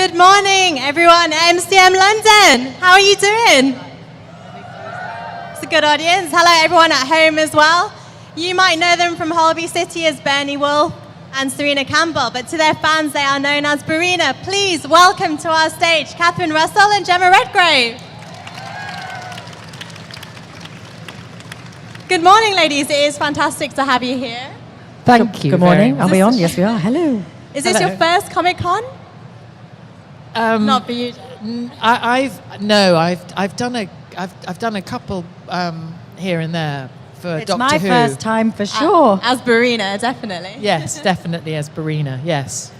Good morning, everyone at MCM London. How are you doing? It's a good audience. Hello, everyone at home as well. You might know them from Holby City as Bernie, Wolfe and Serena Campbell, but to their fans, they are known as Berena. Please welcome to our stage Catherine Russell and Jemma Redgrave. Good morning, ladies. It is fantastic to have you here. Thank you. Good morning. Are we on? Yes, we are. Hello. Is this your first Comic-Con? Not for you. I've done a couple here and there for It's Doctor my Who. first time for sure. As Berena, definitely. Yes, definitely as Berena. Yes.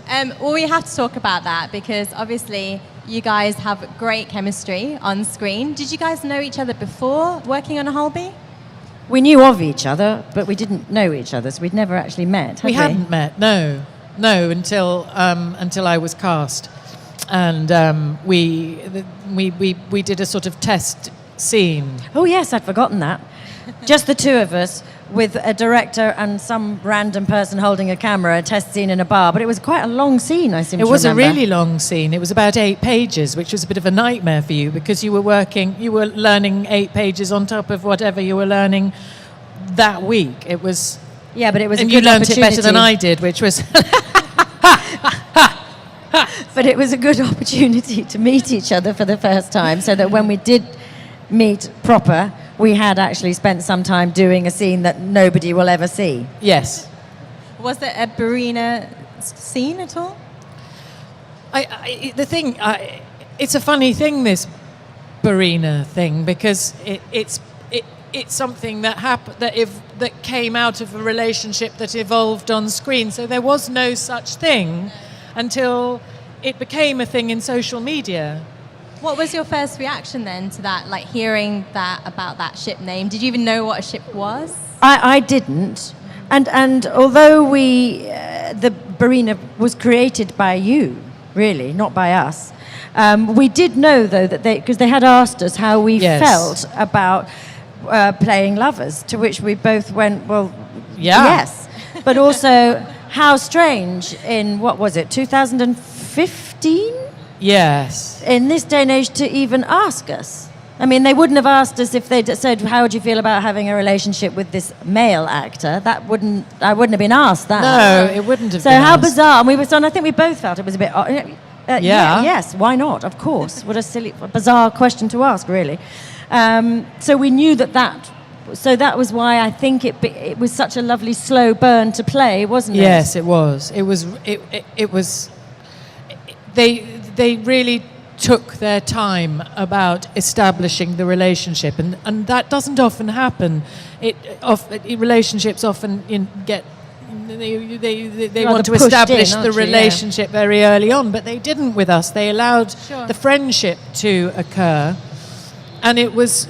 Well, we have to talk about that because obviously you guys have great chemistry on screen. Did you guys know each other before working on Holby? We knew of each other, but we didn't know each other, so we'd never actually met. We hadn't met. No, until I was cast, and we did a sort of test scene. Oh yes, I'd forgotten that. Just the two of us with a director and some random person holding a camera, a test scene in a bar. But it was quite a long scene, I seem to remember. It was a really long scene. It was about 8 pages, which was a bit of a nightmare for you because you were learning 8 pages on top of whatever you were learning that week. It was... Yeah, but it was and a good you learnt opportunity. it better than I did, which was... But it was a good opportunity to meet each other for the first time, so that when we did meet proper, we had actually spent some time doing a scene that nobody will ever see. Yes. Was there a Berena scene at all? It's a funny thing, this Berena thing, because it's something that happened that came out of a relationship that evolved on screen. So there was no such thing until it became a thing in social media. What was your first reaction then to that, like hearing that about that ship name? Did you even know what a ship was? I didn't, and although the Berena was created by you, really, not by us, we did know though that because they had asked us how we felt about playing lovers, to which we both went, well, yes, but also how strange in, what was it, 2015? Yes. In this day and age to even ask us. I mean, they wouldn't have asked us if they'd said, how would you feel about having a relationship with this male actor? I wouldn't have been asked that. No, it wouldn't have so been how asked. bizarre. And we were, and I think we both felt it was a bit, yeah. Yes, why not? Of course. What a silly, bizarre question to ask, really. So we knew so that was why I think it was such a lovely slow burn to play, wasn't it? Yes, it was. It was. They really took their time about establishing the relationship, and that doesn't often happen. Relationships often get. They want to establish the relationship very early on, but they didn't with us. They allowed the friendship to occur, and it was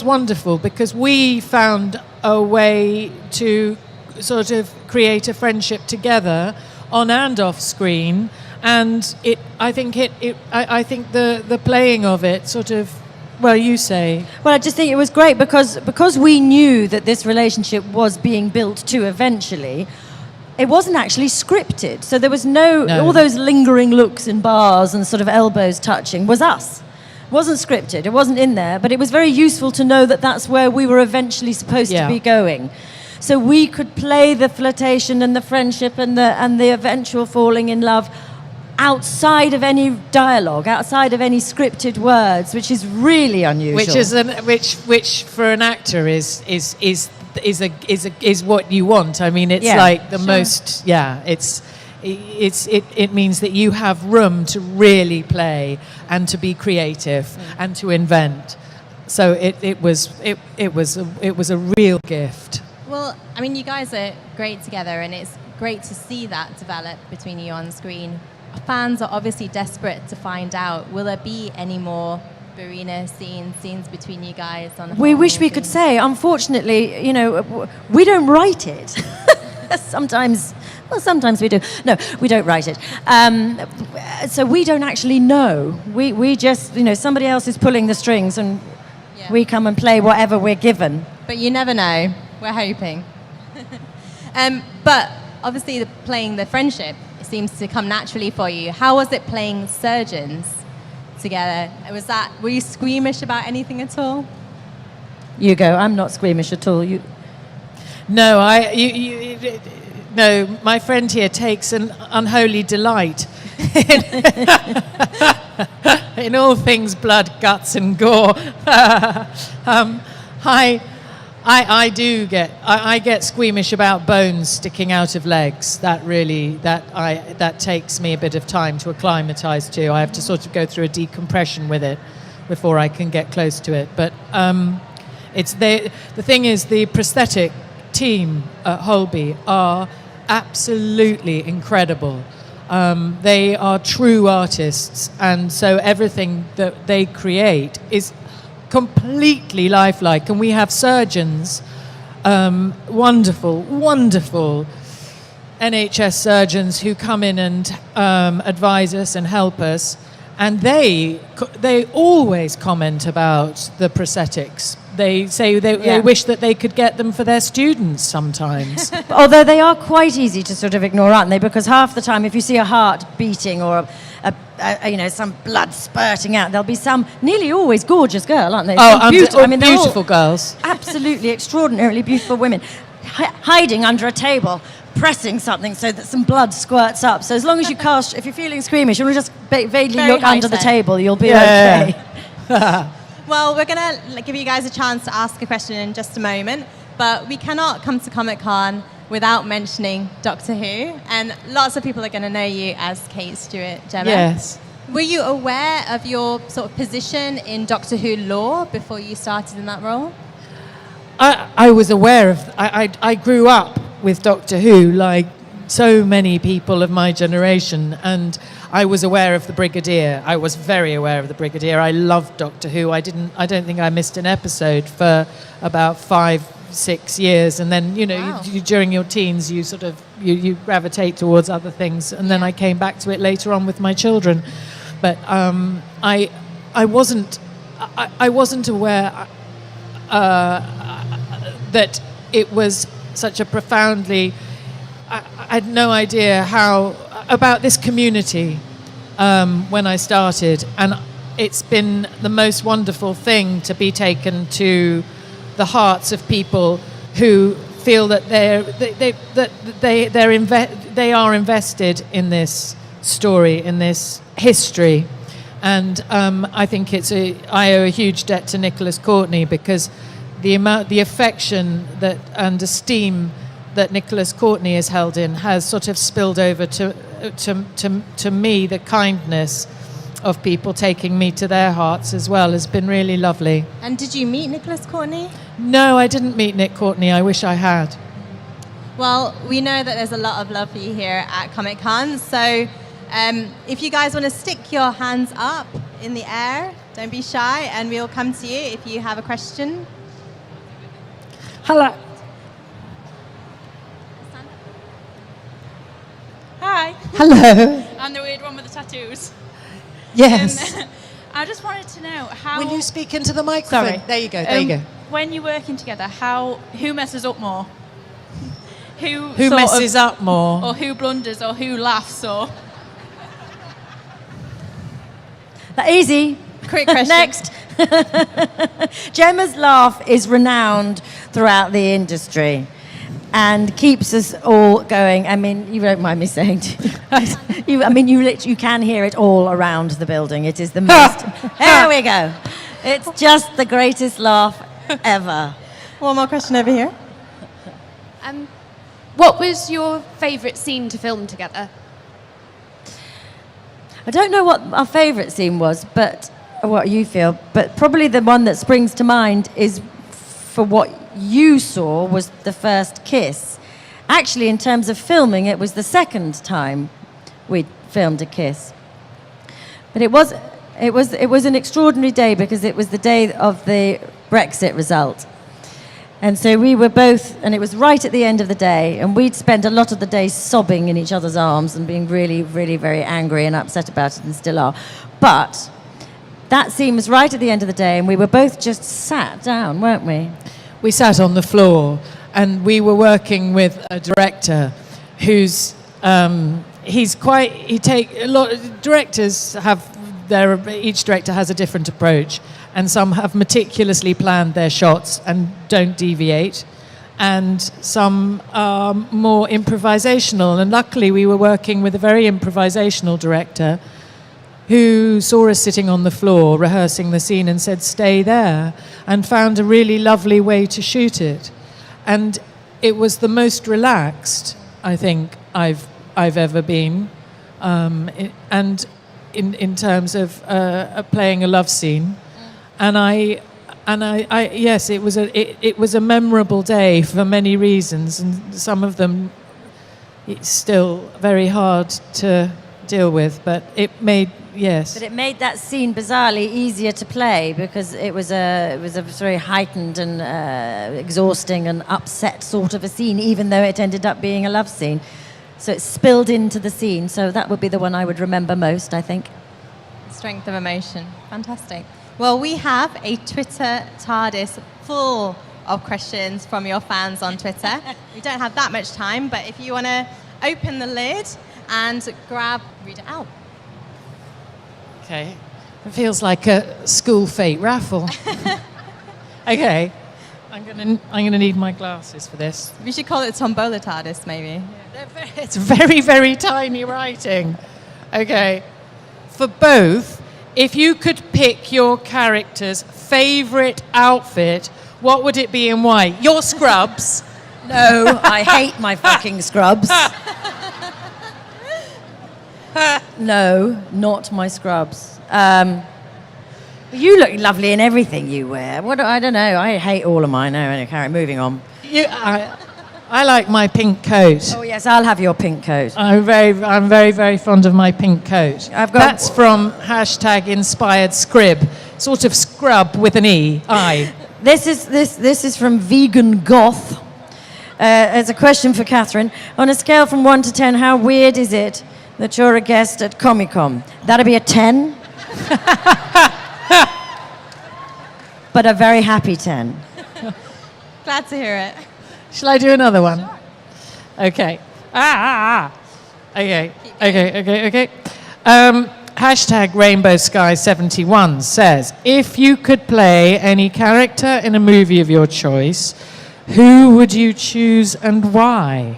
wonderful because we found a way to sort of create a friendship together on and off screen, and I think the playing of it sort of, well, you say. Well, I just think it was great because we knew that this relationship was being built to eventually. It wasn't actually scripted, so there was no all those lingering looks in bars and sort of elbows touching was us. It wasn't scripted, it wasn't in there, but it was very useful to know that that's where we were eventually supposed to be going. So we could play the flirtation and the friendship and the eventual falling in love outside of any dialogue, outside of any scripted words, which is really unusual. Which for an actor is what you want. I mean, it's like the most. Yeah, it means that you have room to really play and to be creative and to invent. So it was a real gift. Well, I mean, you guys are great together, and it's great to see that develop between you on screen. Fans are obviously desperate to find out, will there be any more Berena scenes between you guys? We wish we could say. Unfortunately, we don't write it. Sometimes we do. No, we don't write it. So we don't actually know. We just, somebody else is pulling the strings, and we come and play whatever we're given. But you never know. We're hoping. But obviously playing the friendship seems to come naturally for you. How was it playing surgeons together? Were you squeamish about anything at all? You go. I'm not squeamish at all. No, no. My friend here takes an unholy delight in all things blood, guts, and gore. I get squeamish about bones sticking out of legs. That takes me a bit of time to acclimatise to. I have to sort of go through a decompression with it before I can get close to it. But the thing is, the prosthetic team at Holby are absolutely incredible. They are true artists, and so everything that they create is completely lifelike. And we have surgeons, wonderful NHS surgeons who come in and advise us and help us, and they always comment about the prosthetics. They say they wish that they could get them for their students sometimes. Although they are quite easy to sort of ignore, aren't they? Because half the time, if you see a heart beating or some blood spurting out, there'll be some nearly always gorgeous girl, aren't they? Beautiful girls. Absolutely extraordinarily beautiful women hiding under a table, pressing something so that some blood squirts up. So as long as if you're feeling squeamish, you'll just vaguely look under the table, you'll be okay. Well, we're going to give you guys a chance to ask a question in just a moment, but we cannot come to Comic-Con without mentioning Doctor Who, and lots of people are going to know you as Kate Stewart, Jemma. Yes. Were you aware of your sort of position in Doctor Who lore before you started in that role? I was aware of... I grew up with Doctor Who, like so many people of my generation, and I was aware of the Brigadier. I was very aware of the Brigadier. I loved Doctor Who. I don't think I missed an episode for about 5-6 years, and then Wow. you during your teens you sort of you gravitate towards other things, and then I came back to it later on with my children. But I wasn't aware that it was such a profoundly... I had no idea about this community when I started, and it's been the most wonderful thing to be taken to the hearts of people who feel that they are invested in this story, in this history. And I think I owe a huge debt to Nicholas Courtney, because the affection and esteem that Nicholas Courtney is held in has sort of spilled over to me. The kindness of people taking me to their hearts as well has been really lovely. And did you meet Nicholas Courtney? No, I didn't meet Nick Courtney. I wish I had. Well, we know that there's a lot of love for you here at Comic-Con, so if you guys want to stick your hands up in the air, don't be shy, and we'll come to you if you have a question. Hello. Hi. Hello. I'm the weird one with the tattoos. Yes. I just wanted to know how... Will you speak into the microphone? Sorry. There you go, there you go. When you're working together, who messes up more? Who messes up more? Or who blunders, or who laughs, or... Easy. Quick question. Next. Gemma's laugh is renowned throughout the industry and keeps us all going. I mean, you don't mind me saying to you. You can hear it all around the building. It is the most... There we go. It's just the greatest laugh ever. One more question over here. What was your favourite scene to film together? I don't know what our favourite scene was, but what you feel, but probably the one that springs to mind is, for what you saw, was the first kiss. Actually, in terms of filming, it was the second time we filmed a kiss. But it was an extraordinary day, because it was the day of the Brexit result. And so we were both, and it was right at the end of the day, and we'd spent a lot of the day sobbing in each other's arms and being really, really very angry and upset about it, and still are. But that scene was right at the end of the day, and we were both just sat down, weren't we? We sat on the floor, and we were working with a director whose directors each director has a different approach, and some have meticulously planned their shots and don't deviate, and some are more improvisational. And luckily we were working with a very improvisational director who saw us sitting on the floor rehearsing the scene and said, "Stay there," and found a really lovely way to shoot it. And it was the most relaxed I think I've ever been, and in terms of playing a love scene, and I yes, it was a memorable day for many reasons, and some of them it's still very hard to deal with, but it made But it made that scene bizarrely easier to play because it was a very heightened and exhausting and upset sort of a scene, even though it ended up being a love scene. So it spilled into the scene. So that would be the one I would remember most, I think. Strength of emotion. Fantastic. Well, we have a Twitter TARDIS full of questions from your fans on Twitter. We don't have that much time, but if you want to open the lid and read it out. Okay. It feels like a school fete raffle. Okay. I'm gonna need my glasses for this. We should call it Tombola TARDIS, maybe. Yeah, it's very, very tiny writing. Okay. For both, if you could pick your character's favourite outfit, what would it be and why? Your scrubs. No, I hate my fucking scrubs. No, not my scrubs. You look lovely in everything you wear. I don't know. I hate all of mine. No, anyway, moving on. I like my pink coat. Oh yes, I'll have your pink coat. I'm very, very fond of my pink coat. That's from #inspired scrib, sort of scrub with an I. This is from Vegan Goth. As a question for Catherine, on a scale from 1 to 10, how weird is it that you're a guest at Comic-Con? That'd be a 10. But a very happy 10. Glad to hear it. Shall I do another one? Okay. Okay. #RainbowSky71 says, if you could play any character in a movie of your choice, who would you choose and why?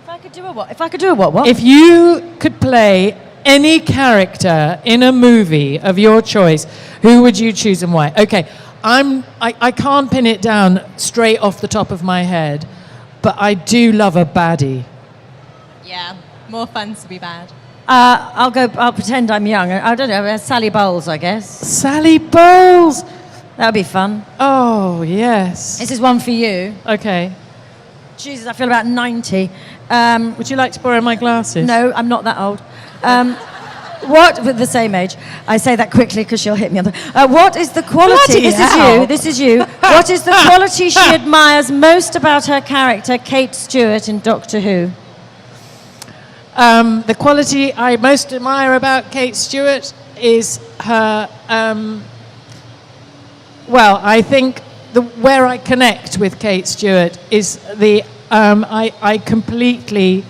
If I could do a what? If I could do a what? If you could play any character in a movie of your choice, who would you choose and why? Okay, I can't pin it down straight off the top of my head, but I do love a baddie. Yeah, more fun to be bad. I'll pretend I'm young. I don't know, Sally Bowles, I guess. Sally Bowles! That would be fun. Oh, yes. This is one for you. Okay. Jesus, I feel about 90. Would you like to borrow my glasses? No, I'm not that old. What? With the same age. I say that quickly because she'll hit me on the... what is the quality... This is you. What is the quality she admires most about her character, Kate Stewart, in Doctor Who? The quality I most admire about Kate Stewart is her... I think where I connect with Kate Stewart is I completely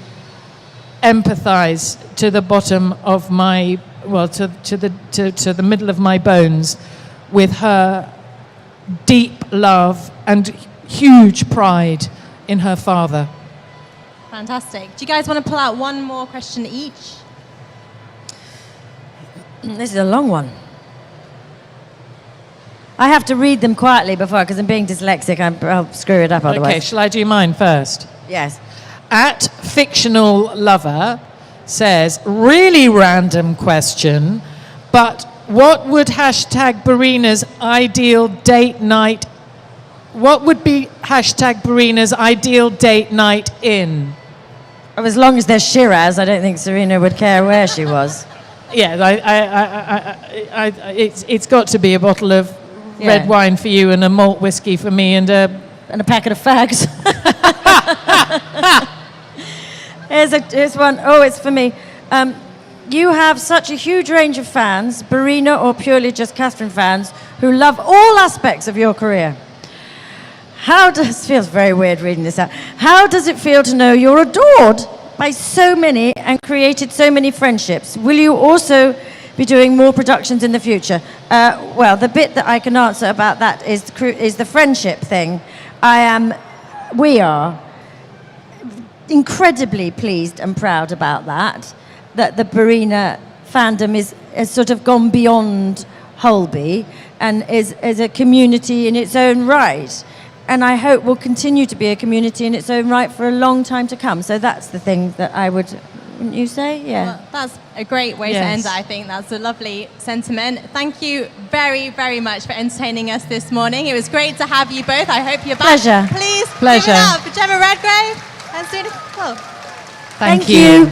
empathise to the bottom of my, to the middle of my bones with her deep love and huge pride in her father. Fantastic. Do you guys want to pull out one more question each? This is a long one. I have to read them quietly before, because I'm being dyslexic. I'll screw it up otherwise. Okay, shall I do mine first? Yes. @fictional lover says, really random question, but what would #Berena's ideal date night, what would be #Berena's ideal date night in? As long as there's Shiraz, I don't think Serena would care where she was. Yeah, it's got to be a bottle of red wine for you and a malt whiskey for me and a packet of fags. Here's one. Oh, it's for me. You have such a huge range of fans, Berena or purely just Catherine fans, who love all aspects of your career. Feels very weird reading this out. How does it feel to know you're adored by so many and created so many friendships. Will you also be doing more productions in the future? Well, the bit that I can answer about that is the friendship thing. We are incredibly pleased and proud about that the Berena fandom has sort of gone beyond Holby and is a community in its own right. And I hope will continue to be a community in its own right for a long time to come. So that's the thing that I would, wouldn't you say? Yeah. Well, that's a great way to end it, I think. That's a lovely sentiment. Thank you very, very much for entertaining us this morning. It was great to have you both. I hope you're back. Pleasure. Please Pleasure. give it up for Jemma Redgrave and Serena. Thank you.